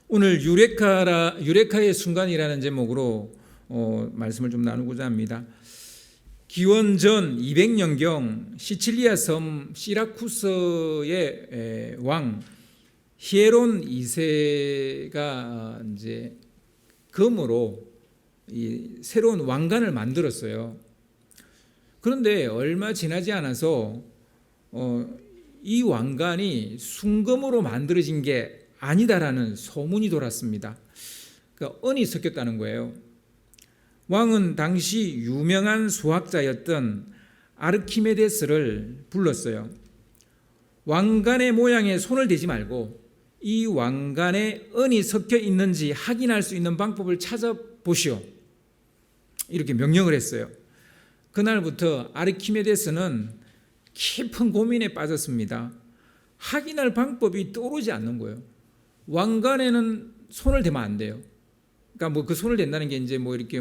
오늘 유레카의 순간이라는 제목으로 말씀을 좀 나누고자 합니다. 기원전 200년경 시칠리아 섬 시라쿠스의 왕 히에론 2세가 이제 금으로 이 새로운 왕관을 만들었어요. 그런데 얼마 지나지 않아서 이 왕관이 순금으로 만들어진 게 아니다라는 소문이 돌았습니다. 그러니까 은이 섞였다는 거예요. 왕은 당시 유명한 수학자였던 아르키메데스를 불렀어요. 왕관의 모양에 손을 대지 말고 이 왕관에 은이 섞여 있는지 확인할 수 있는 방법을 찾아보시오. 이렇게 명령을 했어요. 그날부터 아르키메데스는 깊은 고민에 빠졌습니다. 확인할 방법이 떠오르지 않는 거예요. 왕관에는 손을 대면 안 돼요. 그러니까 그 손을 댄다는 게 이제 이렇게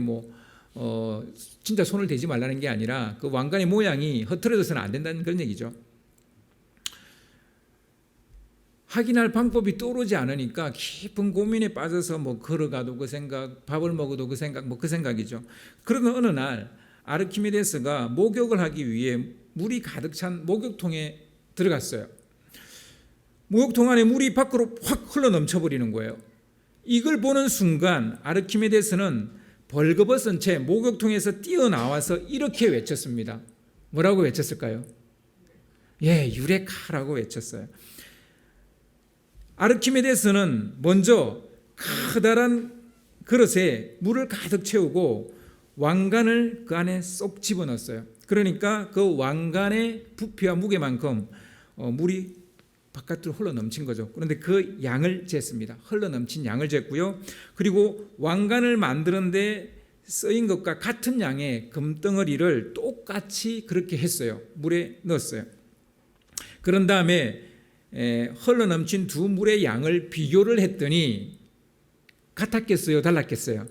진짜 손을 대지 말라는 게 아니라 그 왕관의 모양이 흐트러져서는 안 된다는 그런 얘기죠. 확인할 방법이 떠오르지 않으니까 깊은 고민에 빠져서 걸어가도 그 생각, 밥을 먹어도 그 생각, 그 생각이죠. 그러던 어느 날 아르키메데스가 목욕을 하기 위해 물이 가득 찬 목욕통에 들어갔어요. 목욕통 안에 물이 밖으로 확 흘러 넘쳐버리는 거예요. 이걸 보는 순간 아르키메데스는 벌거벗은 채 목욕통에서 뛰어나와서 이렇게 외쳤습니다. 뭐라고 외쳤을까요? 유레카라고 외쳤어요. 아르키메데스는 먼저 커다란 그릇에 물을 가득 채우고 왕관을 그 안에 쏙 집어넣었어요. 그러니까 그 왕관의 부피와 무게만큼 물이 바깥으로 흘러 넘친 거죠. 그런데 그 양을 쟀습니다. 흘러 넘친 양을 쟀고요. 그리고 왕관을 만드는데 쓰인 것과 같은 양의 금덩어리를 똑같이 그렇게 했어요. 물에 넣었어요. 그런 다음에 흘러 넘친 두 물의 양을 비교를 했더니 같았겠어요? 달랐겠어요?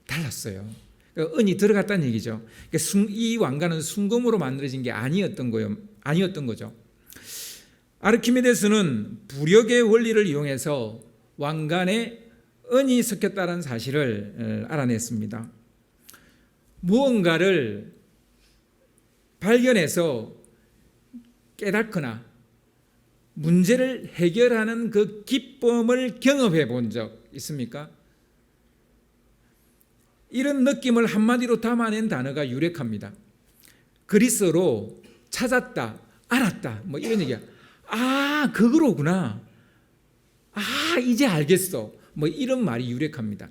달랐어요. 그러니까 은이 들어갔다는 얘기죠. 그러니까 이 왕관은 순금으로 만들어진 게 아니었던 거죠. 아르키메데스는 부력의 원리를 이용해서 왕관에 은이 섞였다는 사실을 알아냈습니다. 무언가를 발견해서 깨닫거나 문제를 해결하는 그 기쁨을 경험해 본 적 있습니까? 이런 느낌을 한마디로 담아낸 단어가 유레카입니다. 그리스어로 찾았다, 알았다, 이런 얘기야. 그거로구나. 이제 알겠어. 이런 말이 유레카입니다.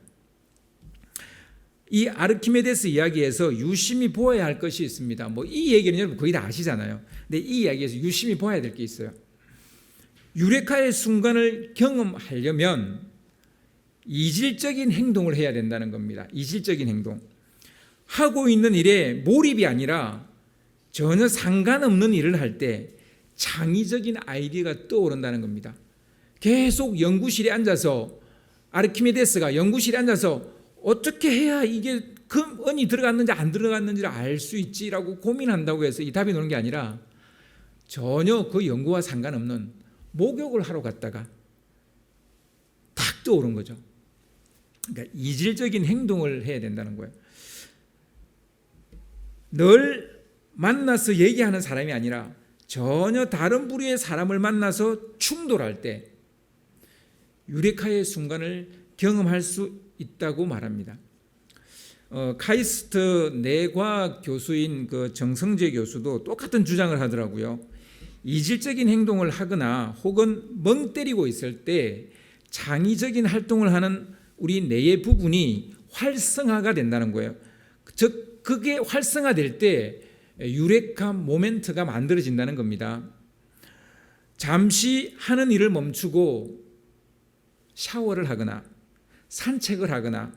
이 아르키메데스 이야기에서 유심히 보아야 할 것이 있습니다. 이 얘기는 여러분 거의 다 아시잖아요. 근데 이 이야기에서 유심히 보아야 될 게 있어요. 유레카의 순간을 경험하려면 이질적인 행동을 해야 된다는 겁니다. 이질적인 행동. 하고 있는 일에 몰입이 아니라 전혀 상관없는 일을 할 때 창의적인 아이디어가 떠오른다는 겁니다. 계속 연구실에 앉아서 아르키메데스가 연구실에 앉아서 어떻게 해야 이게 은이 들어갔는지 안 들어갔는지를 알 수 있지라고 고민한다고 해서 이 답이 나오는 게 아니라 전혀 그 연구와 상관없는 목욕을 하러 갔다가 탁 떠오른 거죠. 그러니까 이질적인 행동을 해야 된다는 거예요. 늘 만나서 얘기하는 사람이 아니라 전혀 다른 부류의 사람을 만나서 충돌할 때 유레카의 순간을 경험할 수 있다고 말합니다. 카이스트 내과학 교수인 그 정성재 교수도 똑같은 주장을 하더라고요. 이질적인 행동을 하거나 혹은 멍 때리고 있을 때 창의적인 활동을 하는 우리 뇌의 부분이 활성화가 된다는 거예요. 즉 그게 활성화될 때 유레카 모멘트가 만들어진다는 겁니다. 잠시 하는 일을 멈추고 샤워를 하거나 산책을 하거나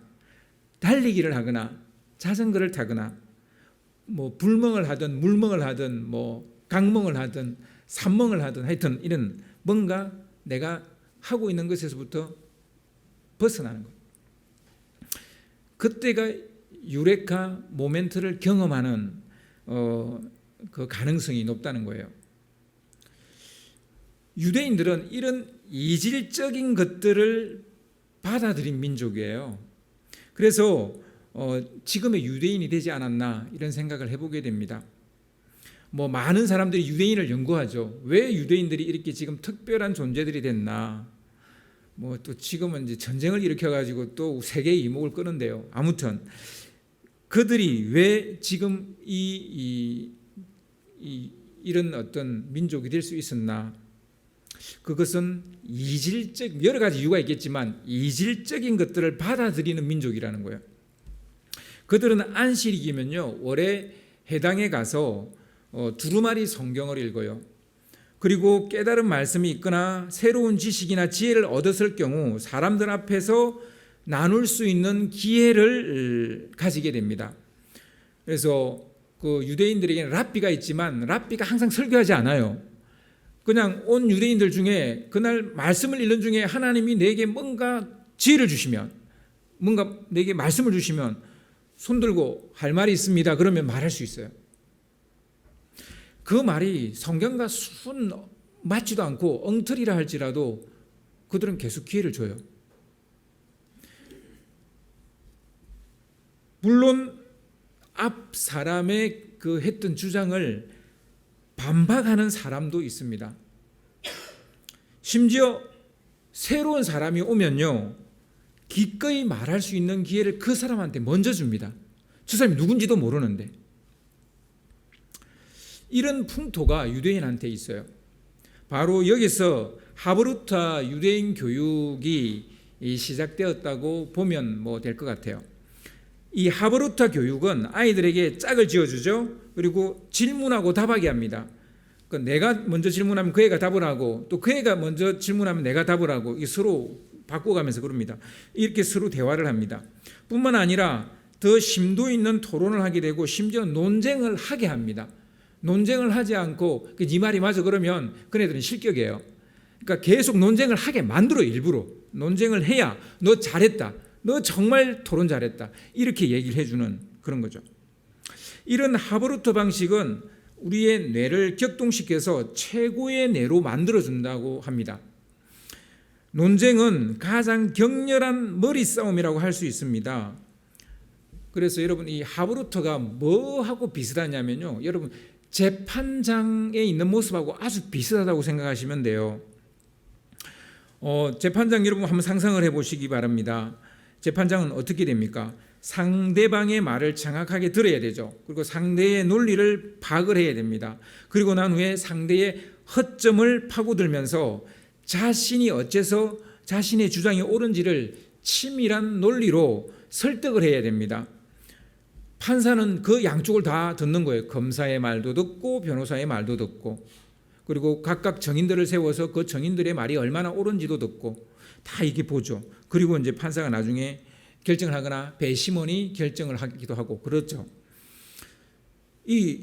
달리기를 하거나 자전거를 타거나 불멍을 하든 물멍을 하든 강멍을 하든 산멍을 하든 하여튼 이런 뭔가 내가 하고 있는 것에서부터 벗어나는 거예요. 그때가 유레카 모멘트를 경험하는 그 가능성이 높다는 거예요. 유대인들은 이런 이질적인 것들을 받아들인 민족이에요. 그래서 지금의 유대인이 되지 않았나 이런 생각을 해보게 됩니다. 뭐 많은 사람들이 유대인을 연구하죠. 왜 유대인들이 이렇게 지금 특별한 존재들이 됐나? 뭐 또 지금은 이제 전쟁을 일으켜가지고 또 세계의 이목을 끄는데요. 아무튼 그들이 왜 지금 이런 어떤 민족이 될 수 있었나? 그것은 이질적 여러 가지 이유가 있겠지만 이질적인 것들을 받아들이는 민족이라는 거예요. 그들은 안식일이면요 월에 해당에 가서 두루마리 성경을 읽어요. 그리고 깨달은 말씀이 있거나 새로운 지식이나 지혜를 얻었을 경우 사람들 앞에서 나눌 수 있는 기회를 가지게 됩니다. 그래서 그 유대인들에게는 랍비가 있지만 랍비가 항상 설교하지 않아요. 그냥 온 유대인들 중에 그날 말씀을 읽는 중에 하나님이 내게 뭔가 지혜를 주시면, 뭔가 내게 말씀을 주시면 손들고 할 말이 있습니다. 그러면 말할 수 있어요. 그 말이 성경과 순 맞지도 않고 엉터리라 할지라도 그들은 계속 기회를 줘요. 물론 앞 사람의 그 했던 주장을 반박하는 사람도 있습니다. 심지어 새로운 사람이 오면요 기꺼이 말할 수 있는 기회를 그 사람한테 먼저 줍니다. 저 사람이 누군지도 모르는데. 이런 풍토가 유대인한테 있어요. 바로 여기서 하브루타 유대인 교육이 시작되었다고 보면 뭐 될 것 같아요. 이 하브루타 교육은 아이들에게 짝을 지어주죠. 그리고 질문하고 답하게 합니다. 내가 먼저 질문하면 그 애가 답을 하고 또 그 애가 먼저 질문하면 내가 답을 하고 서로 바꿔가면서 그럽니다. 이렇게 서로 대화를 합니다. 뿐만 아니라 더 심도 있는 토론을 하게 되고 심지어 논쟁을 하게 합니다. 논쟁을 하지 않고 네 말이 맞아 그러면 그네들은 실격이에요. 그러니까 계속 논쟁을 하게 만들어. 일부러 논쟁을 해야 너 잘했다, 너 정말 토론 잘했다 이렇게 얘기를 해주는 그런 거죠. 이런 하브루트 방식은 우리의 뇌를 격동시켜서 최고의 뇌로 만들어준다고 합니다. 논쟁은 가장 격렬한 머리 싸움이라고 할 수 있습니다. 그래서 여러분 이 하브루트가 뭐하고 비슷하냐면요, 여러분 재판장에 있는 모습하고 아주 비슷하다고 생각하시면 돼요. 재판장 여러분 한번 상상을 해보시기 바랍니다. 재판장은 어떻게 됩니까? 상대방의 말을 정확하게 들어야 되죠. 그리고 상대의 논리를 파악을 해야 됩니다. 그리고 난 후에 상대의 허점을 파고들면서 자신이 어째서 자신의 주장이 옳은지를 치밀한 논리로 설득을 해야 됩니다. 판사는 그 양쪽을 다 듣는 거예요. 검사의 말도 듣고 변호사의 말도 듣고, 그리고 각각 정인들을 세워서 그 정인들의 말이 얼마나 옳은지도 듣고 다 이렇게 보죠. 그리고 이제 판사가 나중에 결정을 하거나 배심원이 결정을 하기도 하고 그렇죠. 이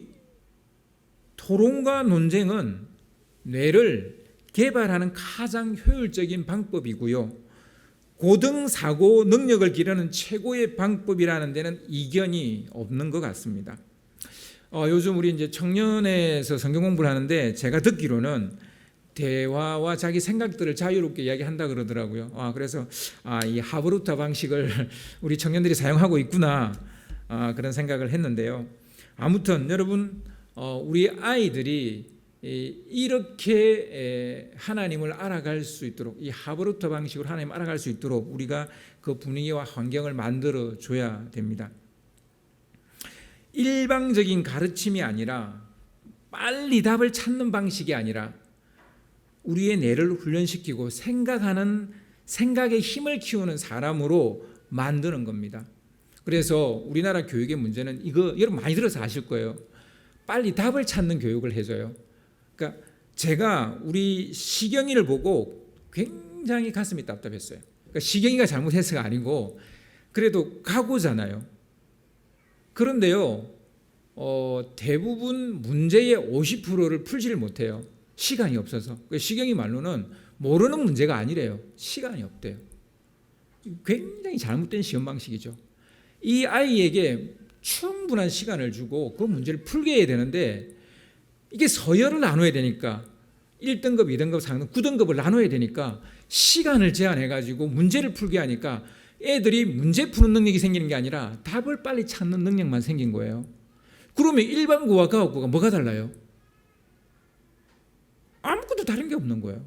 토론과 논쟁은 뇌를 개발하는 가장 효율적인 방법이고요. 고등 사고 능력을 기르는 최고의 방법이라는 데는 이견이 없는 것 같습니다. 요즘 우리 이제 청년에서 성경 공부를 하는데 제가 듣기로는 대화와 자기 생각들을 자유롭게 이야기한다 그러더라고요. 그래서 이 하브루타 방식을 우리 청년들이 사용하고 있구나 그런 생각을 했는데요. 아무튼 여러분 우리 아이들이 이렇게 하나님을 알아갈 수 있도록 이 하브루타 방식으로 하나님을 알아갈 수 있도록 우리가 그 분위기와 환경을 만들어 줘야 됩니다. 일방적인 가르침이 아니라 빨리 답을 찾는 방식이 아니라 우리의 뇌를 훈련시키고 생각하는 생각의 힘을 키우는 사람으로 만드는 겁니다. 그래서 우리나라 교육의 문제는 이거 여러분 많이 들어서 아실 거예요. 빨리 답을 찾는 교육을 해줘요. 그러니까 제가 우리 시경이를 보고 굉장히 가슴이 답답했어요. 그러니까 시경이가 잘못했어가 아니고 그래도 각오잖아요. 그런데요, 대부분 문제의 50%를 풀지를 못해요. 시간이 없어서. 시경이 말로는 모르는 문제가 아니래요. 시간이 없대요. 굉장히 잘못된 시험 방식이죠. 이 아이에게 충분한 시간을 주고 그 문제를 풀게 해야 되는데 이게 서열을 나눠야 되니까 1등급, 2등급, 3등급, 9등급을 나눠야 되니까 시간을 제한해가지고 문제를 풀게 하니까 애들이 문제 푸는 능력이 생기는 게 아니라 답을 빨리 찾는 능력만 생긴 거예요. 그러면 일반고와 과학고가 뭐가 달라요? 아무것도 다른 게 없는 거예요.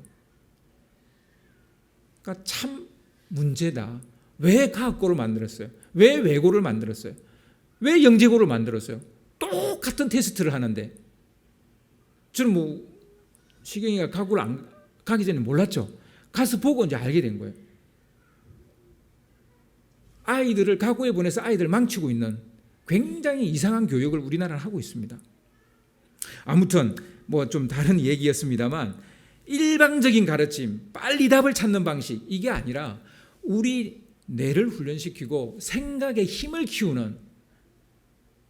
그러니까 참 문제다. 왜 과학고를 만들었어요? 왜 외고를 만들었어요? 왜 영재고를 만들었어요? 똑같은 테스트를 하는데. 저는 뭐 시경이가 과학고를 안 가기 전에 몰랐죠. 가서 보고 이제 알게 된 거예요. 아이들을 과학고에 보내서 아이들 망치고 있는 굉장히 이상한 교육을 우리나라는 하고 있습니다. 아무튼 뭐 좀 다른 얘기였습니다만 일방적인 가르침, 빨리 답을 찾는 방식 이게 아니라 우리 뇌를 훈련시키고 생각의 힘을 키우는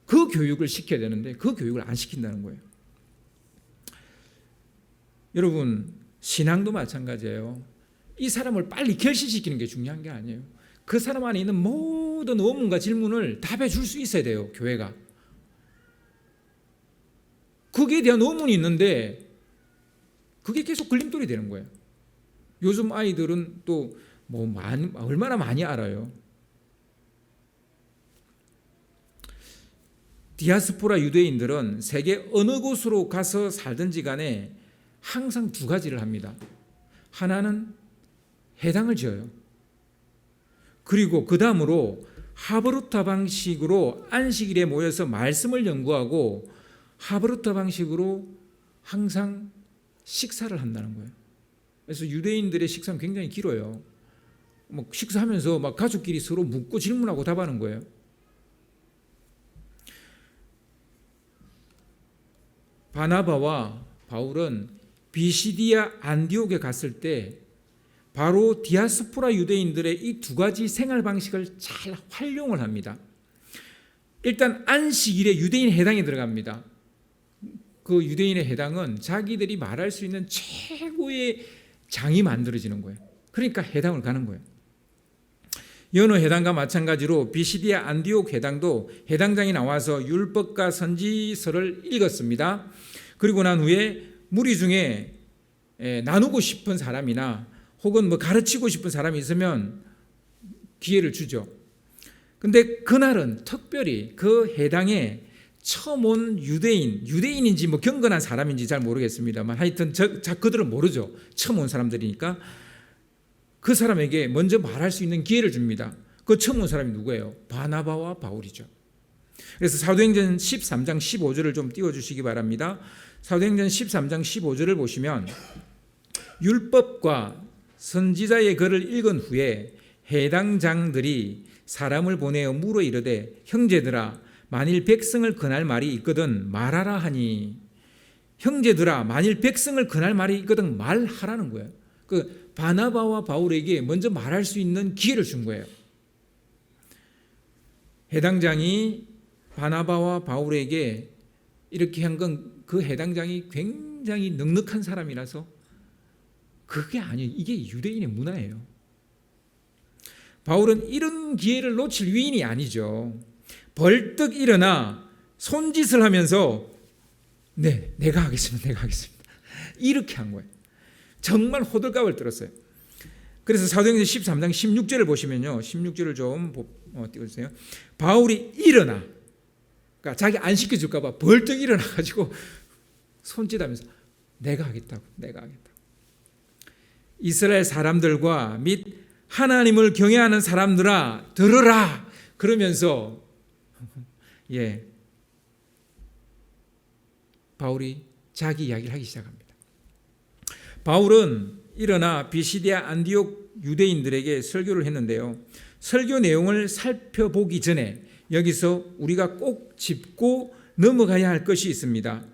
그 교육을 시켜야 되는데 그 교육을 안 시킨다는 거예요. 여러분 신앙도 마찬가지예요. 이 사람을 빨리 결실시키는 게 중요한 게 아니에요. 그 사람 안에 있는 모든 의문과 질문을 답해 줄 수 있어야 돼요. 교회가. 거기에 대한 의문이 있는데 그게 계속 걸림돌이 되는 거예요. 요즘 아이들은 또 뭐 얼마나 많이 알아요. 디아스포라 유대인들은 세계 어느 곳으로 가서 살든지 간에 항상 두 가지를 합니다. 하나는 회당을 지어요. 그리고 그 다음으로 하브루타 방식으로 안식일에 모여서 말씀을 연구하고 하브루타 방식으로 항상 식사를 한다는 거예요. 그래서 유대인들의 식사는 굉장히 길어요. 뭐 식사하면서 막 가족끼리 서로 묻고 질문하고 답하는 거예요. 바나바와 바울은 비시디아 안디옥에 갔을 때 바로 디아스포라 유대인들의 이 두 가지 생활 방식을 잘 활용을 합니다. 일단 안식일에 유대인 회당에 들어갑니다. 그 유대인의 회당은 자기들이 말할 수 있는 최고의 장이 만들어지는 거예요. 그러니까 회당을 가는 거예요. 여느 회당과 마찬가지로 비시디아 안디옥 회당도 회당장이 나와서 율법과 선지서를 읽었습니다. 그리고 난 후에 무리 중에 나누고 싶은 사람이나 혹은 뭐 가르치고 싶은 사람이 있으면 기회를 주죠. 근데 그날은 특별히 그 회당에 처음 온 유대인인지 뭐 경건한 사람인지 잘 모르겠습니다만 하여튼 그들은 모르죠. 처음 온 사람들이니까 그 사람에게 먼저 말할 수 있는 기회를 줍니다. 그 처음 온 사람이 누구예요? 바나바와 바울이죠. 그래서 사도행전 13장 15절을 좀 띄워주시기 바랍니다. 사도행전 13장 15절을 보시면 율법과 선지자의 글을 읽은 후에 해당장들이 사람을 보내어 물어 이르되 형제들아 만일 백성을 권할 말이 있거든 말하라 하니. 형제들아 만일 백성을 권할 말이 있거든 말하라는 거예요. 그 바나바와 바울에게 먼저 말할 수 있는 기회를 준 거예요. 해당장이 바나바와 바울에게 이렇게 한 건 그 해당장이 굉장히 넉넉한 사람이라서 그게 아니에요. 이게 유대인의 문화예요. 바울은 이런 기회를 놓칠 위인이 아니죠. 벌떡 일어나 손짓을 하면서 네, 내가 하겠습니다. 이렇게 한 거예요. 정말 호들갑을 떨었어요. 그래서 사도행전 13장 16절을 보시면요. 16절을 좀 띄워주세요. 바울이 일어나, 그러니까 자기 안 시켜줄까 봐 벌떡 일어나가지고 손짓하면서 내가 하겠다고. 이스라엘 사람들과 및 하나님을 경외하는 사람들아 들으라. 그러면서 바울이 자기 이야기를 하기 시작합니다. 바울은 일어나 비시디아 안디옥 유대인들에게 설교를 했는데요. 설교 내용을 살펴보기 전에 여기서 우리가 꼭 짚고 넘어가야 할 것이 있습니다.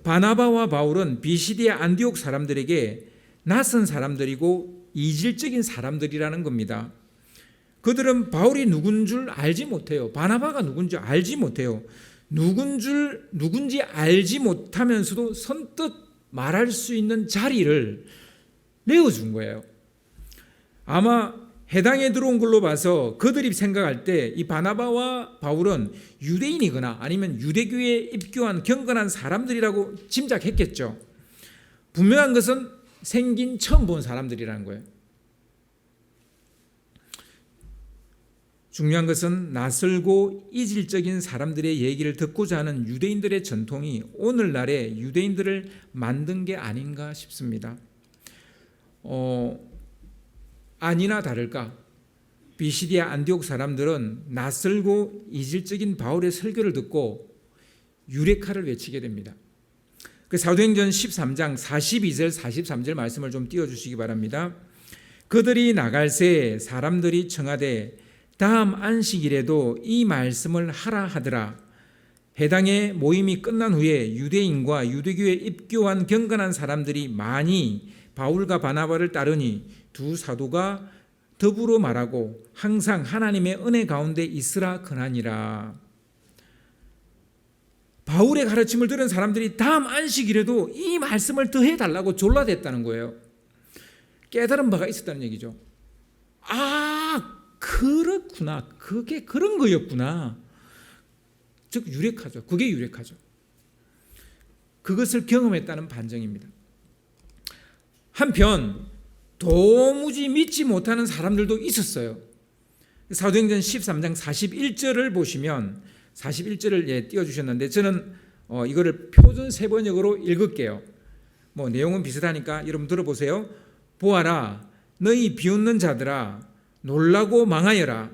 바나바와 바울은 비시디아 안디옥 사람들에게 낯선 사람들이고 이질적인 사람들이라는 겁니다. 그들은 바울이 누군 줄 알지 못해요. 바나바가 누군지 알지 못해요. 누군지 알지 못하면서도 선뜻 말할 수 있는 자리를 내어준 거예요. 아마 해당에 들어온 걸로 봐서 그들이 생각할 때 이 바나바와 바울은 유대인이거나 아니면 유대교에 입교한 경건한 사람들이라고 짐작했겠죠. 분명한 것은 생긴 처음 본 사람들이라는 거예요. 중요한 것은 낯설고 이질적인 사람들의 얘기를 듣고자 하는 유대인들의 전통이 오늘날의 유대인들을 만든 게 아닌가 싶습니다. 아니나 다를까 비시디아 안디옥 사람들은 낯설고 이질적인 바울의 설교를 듣고 유레카를 외치게 됩니다. 그 사도행전 13장 42절 43절 말씀을 좀 띄워주시기 바랍니다. 그들이 나갈새 사람들이 청하되 다음 안식일에도 이 말씀을 하라 하더라. 해당의 모임이 끝난 후에 유대인과 유대교에 입교한 경건한 사람들이 많이 바울과 바나바를 따르니 두 사도가 더불어 말하고 항상 하나님의 은혜 가운데 있으라 그나니라. 바울의 가르침을 들은 사람들이 다음 안식일에도 이 말씀을 더 해달라고 졸라댔다는 거예요. 깨달은 바가 있었다는 얘기죠. 그렇구나. 그게 그런 거였구나. 즉 유레카죠. 그게 유레카죠. 그것을 경험했다는 반증입니다. 한편 도무지 믿지 못하는 사람들도 있었어요. 사도행전 13장 41절을 보시면 41절을 띄워주셨는데 저는 이거를 표준 세번역으로 읽을게요. 내용은 비슷하니까 여러분 들어보세요. 보아라 너희 비웃는 자들아 놀라고 망하여라.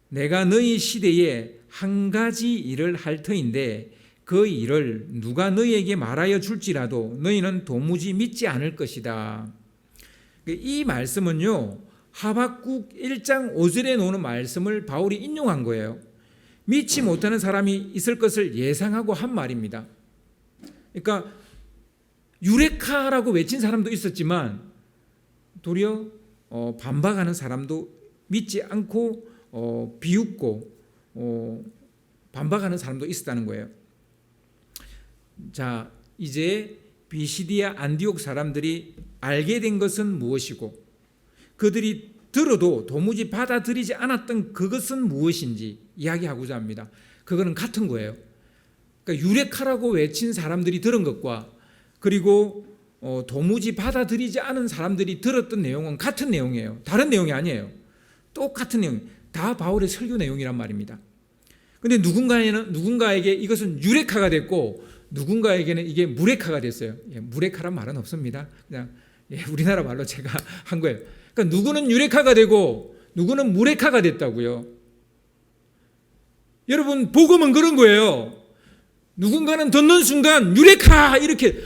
내가 너희 시대에 한 가지 일을 할 터인데 그 일을 누가 너희에게 말하여 줄지라도 너희는 도무지 믿지 않을 것이다. 이 말씀은요 하박국 1장 5절에 나오는 말씀을 바울이 인용한 거예요. 믿지 못하는 사람이 있을 것을 예상하고 한 말입니다. 그러니까 유레카라고 외친 사람도 있었지만 도리어 반박하는 사람도 믿지 않고 비웃고 반박하는 사람도 있었다는 거예요. 자, 이제 비시디아 안디옥 사람들이 알게 된 것은 무엇이고 그들이 들어도 도무지 받아들이지 않았던 그것은 무엇인지 이야기하고자 합니다. 그거는 같은 거예요. 그러니까 유레카라고 외친 사람들이 들은 것과 그리고 도무지 받아들이지 않은 사람들이 들었던 내용은 같은 내용이에요. 다른 내용이 아니에요. 똑같은 내용. 다 바울의 설교 내용이란 말입니다. 그런데 누군가에게 이것은 유레카가 됐고 누군가에게는 이게 무레카가 됐어요. 무레카란 말은 없습니다. 그냥 우리나라 말로 제가 한 거예요. 그러니까 누구는 유레카가 되고 누구는 무레카가 됐다고요. 여러분 복음은 그런 거예요. 누군가는 듣는 순간 유레카 이렇게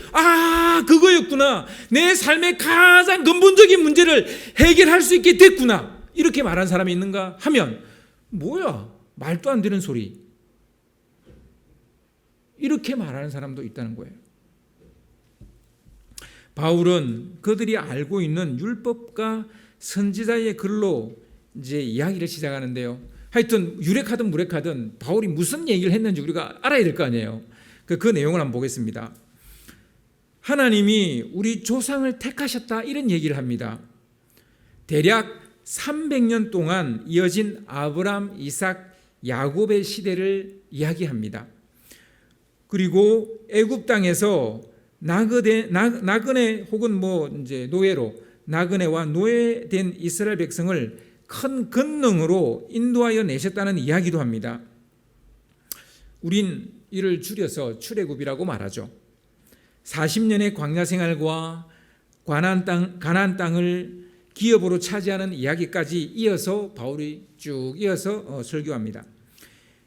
그거였구나. 내 삶의 가장 근본적인 문제를 해결할 수 있게 됐구나. 이렇게 말한 사람이 있는가 하면 뭐야 말도 안 되는 소리. 이렇게 말하는 사람도 있다는 거예요. 바울은 그들이 알고 있는 율법과 선지자의 글로 이제 이야기를 시작하는데요. 하여튼 유레카든 무레카든 바울이 무슨 얘기를 했는지 우리가 알아야 될 거 아니에요. 그 내용을 한번 보겠습니다. 하나님이 우리 조상을 택하셨다 이런 얘기를 합니다. 대략 300년 동안 이어진 아브람, 이삭, 야곱의 시대를 이야기합니다. 그리고 애굽 땅에서 나그네 혹은 이제 노예로 나그네와 노예된 이스라엘 백성을 큰 권능으로 인도하여 내셨다는 이야기도 합니다. 우린 이를 줄여서 출애굽이라고 말하죠. 40년의 광야 생활과 가나안 땅을 기업으로 차지하는 이야기까지 이어서 바울이 쭉 이어서 설교합니다.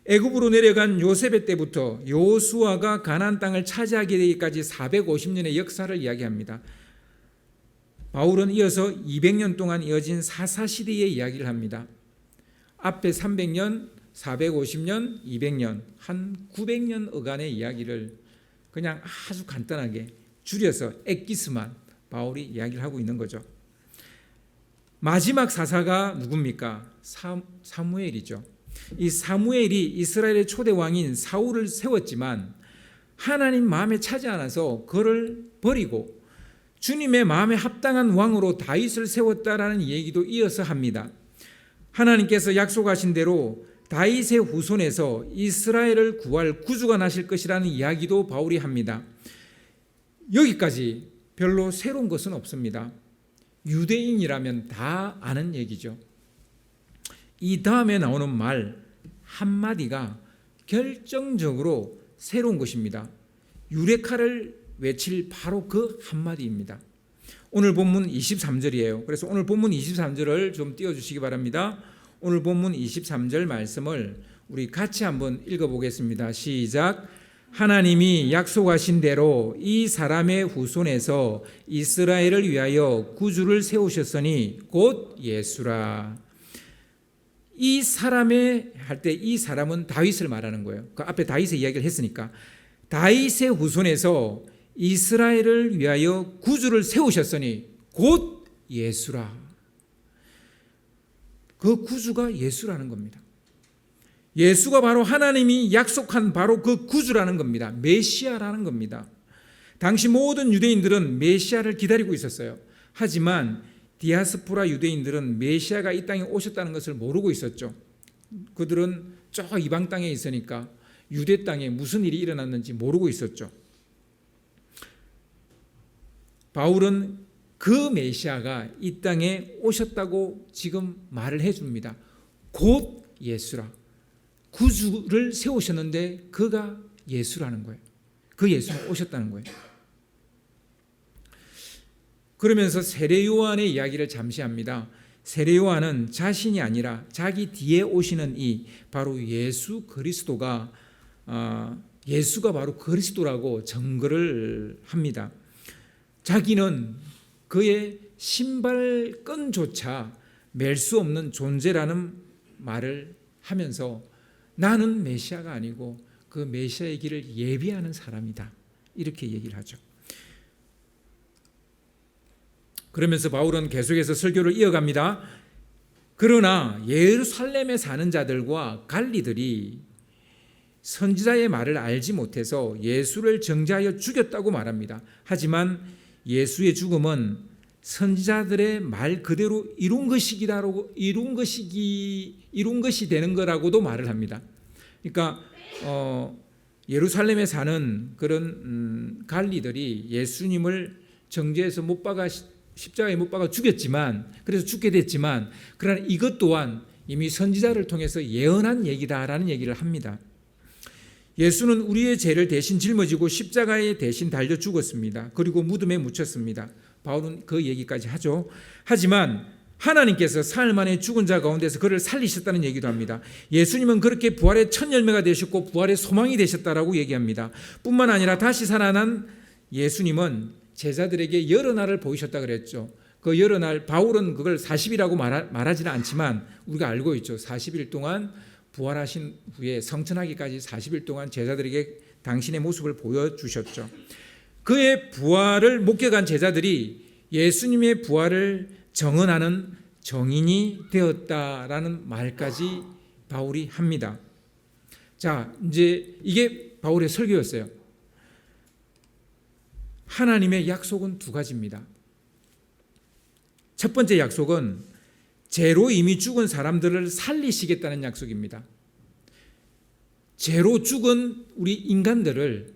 애굽으로 내려간 요셉의 때부터 여호수아가 가나안 땅을 차지하게 되기까지 450년의 역사를 이야기합니다. 바울은 이어서 200년 동안 이어진 사사시대의 이야기를 합니다. 앞에 300년, 450년, 200년, 한 900년 어간의 이야기를 그냥 아주 간단하게 줄여서 엑기스만 바울이 이야기를 하고 있는 거죠. 마지막 사사가 누굽니까? 사무엘이죠. 이 사무엘이 이스라엘의 초대 왕인 사울을 세웠지만 하나님 마음에 차지 않아서 그를 버리고 주님의 마음에 합당한 왕으로 다윗을 세웠다라는 얘기도 이어서 합니다. 하나님께서 약속하신 대로 다윗의 후손에서 이스라엘을 구할 구주가 나실 것이라는 이야기도 바울이 합니다. 여기까지 별로 새로운 것은 없습니다. 유대인이라면 다 아는 얘기죠. 이 다음에 나오는 말 한마디가 결정적으로 새로운 것입니다. 유레카를 외칠 바로 그 한마디입니다. 오늘 본문 23절이에요. 그래서 오늘 본문 23절을 좀 띄워주시기 바랍니다. 오늘 본문 23절 말씀을 우리 같이 한번 읽어보겠습니다. 시작. 하나님이 약속하신 대로 이 사람의 후손에서 이스라엘을 위하여 구주를 세우셨으니 곧 예수라. 이 사람의 할 때 이 사람은 다윗을 말하는 거예요. 그 앞에 다윗의 이야기를 했으니까 다윗의 후손에서 이스라엘을 위하여 구주를 세우셨으니 곧 예수라. 그 구주가 예수라는 겁니다. 예수가 바로 하나님이 약속한 바로 그 구주라는 겁니다. 메시아라는 겁니다. 당시 모든 유대인들은 메시아를 기다리고 있었어요. 하지만 디아스포라 유대인들은 메시아가 이 땅에 오셨다는 것을 모르고 있었죠. 그들은 저 이방 땅에 있으니까 유대 땅에 무슨 일이 일어났는지 모르고 있었죠. 바울은 그 메시아가 이 땅에 오셨다고 지금 말을 해줍니다. 곧 예수라. 구주를 세우셨는데 그가 예수라는 거예요. 그 예수가 오셨다는 거예요. 그러면서 세례 요한의 이야기를 잠시 합니다. 세례 요한은 자신이 아니라 자기 뒤에 오시는 이 바로 예수 그리스도가 예수가 바로 그리스도라고 증거를 합니다. 자기는 그의 신발끈조차 맬 수 없는 존재라는 말을 하면서 나는 메시아가 아니고 그 메시아의 길을 예비하는 사람이다. 이렇게 얘기를 하죠. 그러면서 바울은 계속해서 설교를 이어갑니다. 그러나 예루살렘에 사는 자들과 갈리들이 선지자의 말을 알지 못해서 예수를 정죄하여 죽였다고 말합니다. 하지만 예수의 죽음은 선지자들의 말 그대로 이룬 것이 되는 거라고도 말을 합니다. 그러니까 예루살렘에 사는 그런 갈리들이 예수님을 정죄해서 못 박아 십자가에 못 박아 죽였지만 그래서 죽게 됐지만 그러나 이것 또한 이미 선지자를 통해서 예언한 얘기다라는 얘기를 합니다. 예수는 우리의 죄를 대신 짊어지고 십자가에 대신 달려 죽었습니다. 그리고 무덤에 묻혔습니다. 바울은 그 얘기까지 하죠. 하지만 하나님께서 사흘 만에 죽은 자 가운데서 그를 살리셨다는 얘기도 합니다. 예수님은 그렇게 부활의 첫 열매가 되셨고 부활의 소망이 되셨다라고 얘기합니다. 뿐만 아니라 다시 살아난 예수님은 제자들에게 여러 날을 보이셨다 그랬죠. 그 여러 날 바울은 그걸 40일이라고 말하지는 않지만 우리가 알고 있죠. 40일 동안 부활하신 후에 성천하기까지 40일 동안 제자들에게 당신의 모습을 보여주셨죠. 그의 부활을 목격한 제자들이 예수님의 부활을 정언하는 정인이 되었다라는 말까지 바울이 합니다. 자, 이제 이게 바울의 설교였어요. 하나님의 약속은 두 가지입니다. 첫 번째 약속은 죄로 이미 죽은 사람들을 살리시겠다는 약속입니다. 죄로 죽은 우리 인간들을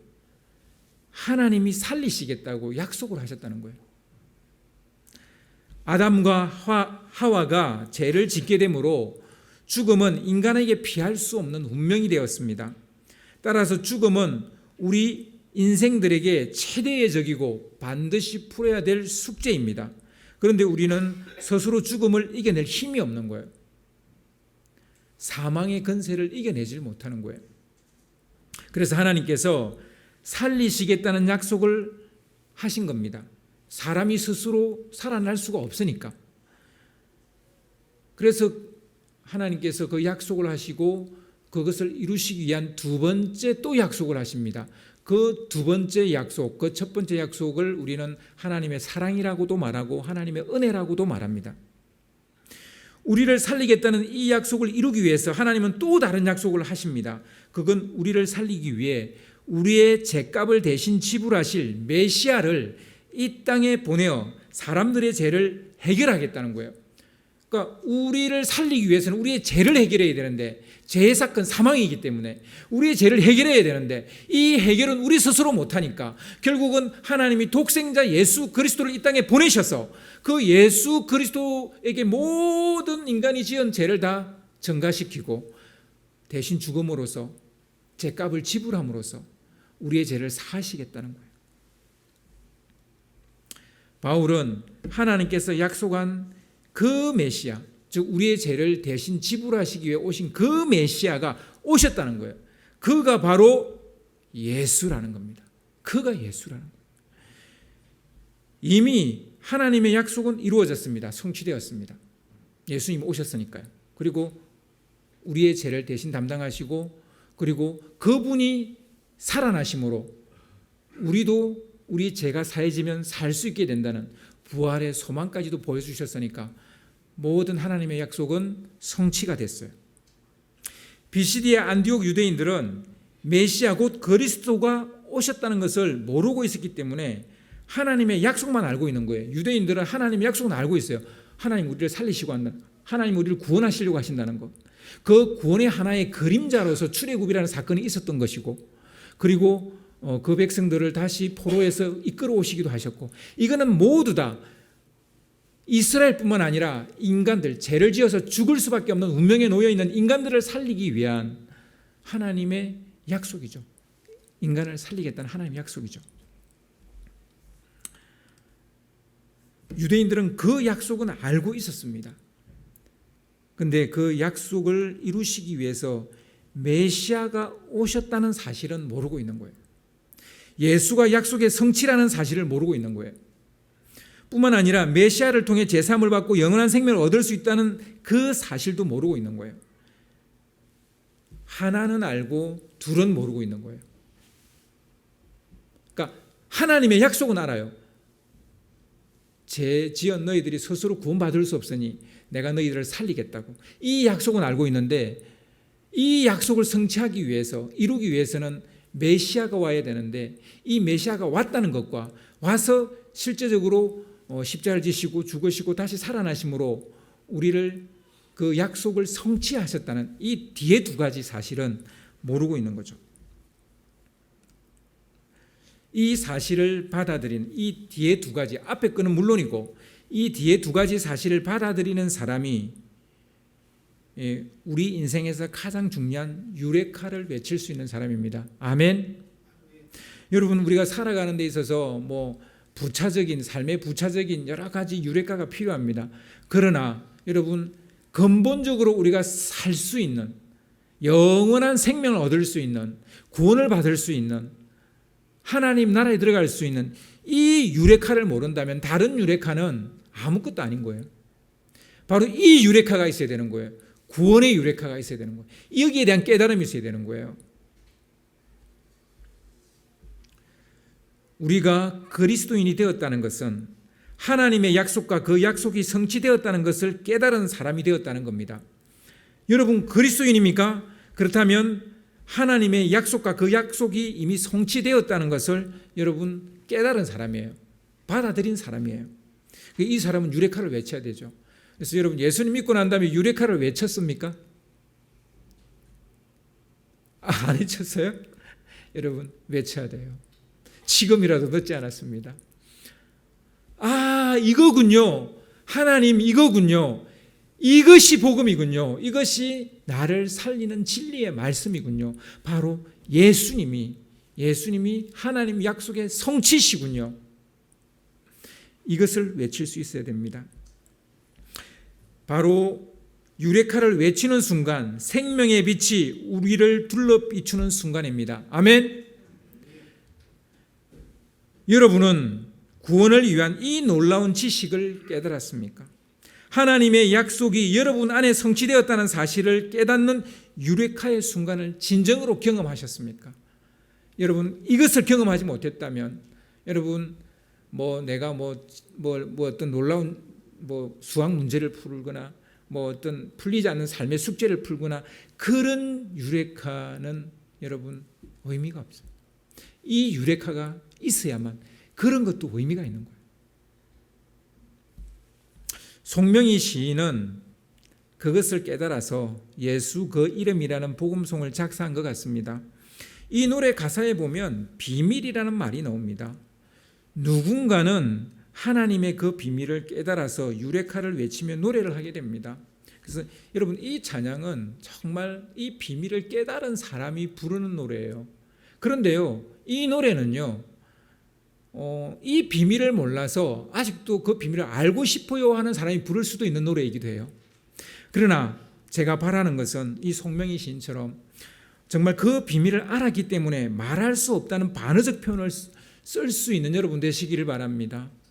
하나님이 살리시겠다고 약속을 하셨다는 거예요. 아담과 하와가 죄를 짓게 되므로 죽음은 인간에게 피할 수 없는 운명이 되었습니다. 따라서 죽음은 우리 인생들에게 최대의 적이고 반드시 풀어야 될 숙제입니다. 그런데 우리는 스스로 죽음을 이겨낼 힘이 없는 거예요. 사망의 근세를 이겨내질 못하는 거예요. 그래서 하나님께서 살리시겠다는 약속을 하신 겁니다. 사람이 스스로 살아날 수가 없으니까. 그래서 하나님께서 그 약속을 하시고 그것을 이루시기 위한 두 번째 또 약속을 하십니다. 그 두 번째 약속, 그 첫 번째 약속을 우리는 하나님의 사랑이라고도 말하고 하나님의 은혜라고도 말합니다. 우리를 살리겠다는 이 약속을 이루기 위해서 하나님은 또 다른 약속을 하십니다. 그건 우리를 살리기 위해 우리의 죄값을 대신 지불하실 메시아를 이 땅에 보내어 사람들의 죄를 해결하겠다는 거예요. 그러니까 우리를 살리기 위해서는 우리의 죄를 해결해야 되는데, 죄의 사건 사망이기 때문에 우리의 죄를 해결해야 되는데 이 해결은 우리 스스로 못하니까 결국은 하나님이 독생자 예수 그리스도를 이 땅에 보내셔서 그 예수 그리스도에게 모든 인간이 지은 죄를 다 전가시키고 대신 죽음으로써 죄값을 지불함으로써 우리의 죄를 사하시겠다는 거예요. 바울은 하나님께서 약속한 그 메시아, 즉 우리의 죄를 대신 지불하시기 위해 오신 그 메시아가 오셨다는 거예요. 그가 바로 예수라는 겁니다. 그가 예수라는 거예요. 이미 하나님의 약속은 이루어졌습니다. 성취되었습니다. 예수님 오셨으니까요. 그리고 우리의 죄를 대신 담당하시고, 그리고 그분이 살아나심으로 우리도 우리 죄가 사해지면 살 수 있게 된다는 부활의 소망까지도 보여주셨으니까 모든 하나님의 약속은 성취가 됐어요. BCD의 안디옥 유대인들은 메시아 곧 그리스도가 오셨다는 것을 모르고 있었기 때문에 하나님의 약속만 알고 있는 거예요. 유대인들은 하나님의 약속은 알고 있어요. 하나님 우리를 살리시고 한다. 하나님 우리를 구원하시려고 하신다는 것. 그 구원의 하나의 그림자로서 출애굽이라는 사건이 있었던 것이고, 그리고 그 백성들을 다시 포로에서 이끌어 오시기도 하셨고, 이거는 모두 다 이스라엘뿐만 아니라 인간들, 죄를 지어서 죽을 수밖에 없는 운명에 놓여 있는 인간들을 살리기 위한 하나님의 약속이죠. 인간을 살리겠다는 하나님의 약속이죠. 유대인들은 그 약속은 알고 있었습니다. 그런데 그 약속을 이루시기 위해서 메시아가 오셨다는 사실은 모르고 있는 거예요. 예수가 약속의 성취라는 사실을 모르고 있는 거예요. 뿐만 아니라 메시아를 통해 제사함을 받고 영원한 생명을 얻을 수 있다는 그 사실도 모르고 있는 거예요. 하나는 알고 둘은 모르고 있는 거예요. 그러니까 하나님의 약속은 알아요. 죄 지은 너희들이 스스로 구원받을 수 없으니 내가 너희들을 살리겠다고. 이 약속은 알고 있는데 이 약속을 성취하기 위해서, 이루기 위해서는 메시아가 와야 되는데 이 메시아가 왔다는 것과 와서 실제적으로 십자가를 지시고 죽으시고 다시 살아나심으로 우리를 그 약속을 성취하셨다는 이 뒤에 두 가지 사실은 모르고 있는 거죠. 이 사실을 받아들인 이 뒤에 두 가지, 앞에 거는 물론이고 이 뒤에 두 가지 사실을 받아들이는 사람이 우리 인생에서 가장 중요한 유레카를 외칠 수 있는 사람입니다. 아멘. 여러분, 우리가 살아가는 데 있어서 부차적인, 삶의 부차적인 여러 가지 유레카가 필요합니다. 그러나 여러분, 근본적으로 우리가 살 수 있는, 영원한 생명을 얻을 수 있는, 구원을 받을 수 있는, 하나님 나라에 들어갈 수 있는 이 유레카를 모른다면 다른 유레카는 아무것도 아닌 거예요. 바로 이 유레카가 있어야 되는 거예요. 구원의 유레카가 있어야 되는 거예요. 여기에 대한 깨달음이 있어야 되는 거예요. 우리가 그리스도인이 되었다는 것은 하나님의 약속과 그 약속이 성취되었다는 것을 깨달은 사람이 되었다는 겁니다. 여러분, 그리스도인입니까? 그렇다면 하나님의 약속과 그 약속이 이미 성취되었다는 것을 여러분 깨달은 사람이에요. 받아들인 사람이에요. 이 사람은 유레카를 외쳐야 되죠. 그래서 여러분, 예수님 믿고 난 다음에 유레카를 외쳤습니까? 안 외쳤어요? 여러분, 외쳐야 돼요. 지금이라도 늦지 않았습니다. 이거군요. 하나님, 이거군요. 이것이 복음이군요. 이것이 나를 살리는 진리의 말씀이군요. 바로 예수님이 하나님 약속의 성취시군요. 이것을 외칠 수 있어야 됩니다. 바로 유레카를 외치는 순간 생명의 빛이 우리를 둘러 비추는 순간입니다. 아멘. 여러분은 구원을 위한 이 놀라운 지식을 깨달았습니까? 하나님의 약속이 여러분 안에 성취되었다는 사실을 깨닫는 유레카의 순간을 진정으로 경험하셨습니까? 여러분, 이것을 경험하지 못했다면 여러분 내가 어떤 놀라운 수학 문제를 풀거나 어떤 풀리지 않는 삶의 숙제를 풀거나 그런 유레카는 여러분 의미가 없어요. 이 유레카가 있어야만 그런 것도 의미가 있는 거예요. 송명희 시인은 그것을 깨달아서 예수 그 이름이라는 복음송을 작사한 것 같습니다. 이 노래 가사에 보면 비밀이라는 말이 나옵니다. 누군가는 하나님의 그 비밀을 깨달아서 유레카를 외치며 노래를 하게 됩니다. 그래서 여러분, 이 찬양은 정말 이 비밀을 깨달은 사람이 부르는 노래예요. 그런데요, 이 노래는요, 이 비밀을 몰라서 아직도 그 비밀을 알고 싶어요 하는 사람이 부를 수도 있는 노래이기도 해요. 그러나 제가 바라는 것은 이 송명희 시인처럼 정말 그 비밀을 알았기 때문에 말할 수 없다는 반어적 표현을 쓸 수 있는 여러분 되시기를 바랍니다.